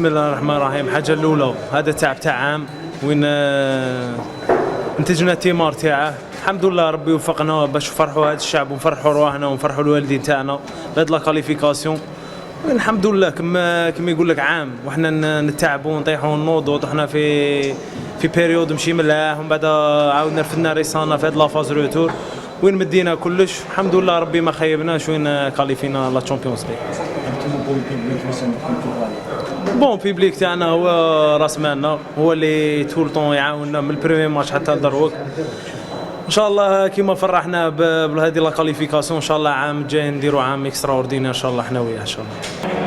بسم الله الرحمن الرحيم. الحاجه الاولى هذا تعب تاع عام وين انتجنا الثمار تاعه. الحمد لله ربي وفقنا باش نفرحوا هذا الشعب ونفرحوا رواحنا ونفرحوا الوالدين تاعنا بهاد لا كاليفيكاسيون. الحمد لله كما يقول لك عام وحنا نتعبوا ونطيحوا ونوضوا وطحنا في بيريود مشي ملاح ومن بعد عاودنا رفدنا ريسانا في هاد لا فاز روتور وين مدينا كلش. الحمد لله ربي ما خيبناش وين كاليفينا لا تشامبيونز ليغ. بون بيبليك تاعنا هو راس مالنا، هو اللي طول طون يعاوننا من البريمي ماتش حتى لدروك. ان شاء الله كيما فرحنا بهذه لا كاليفيكاسيون ان شاء الله عام جاي نديروا عام اكسترا اوردينير ان شاء الله حنا وياه ان شاء الله.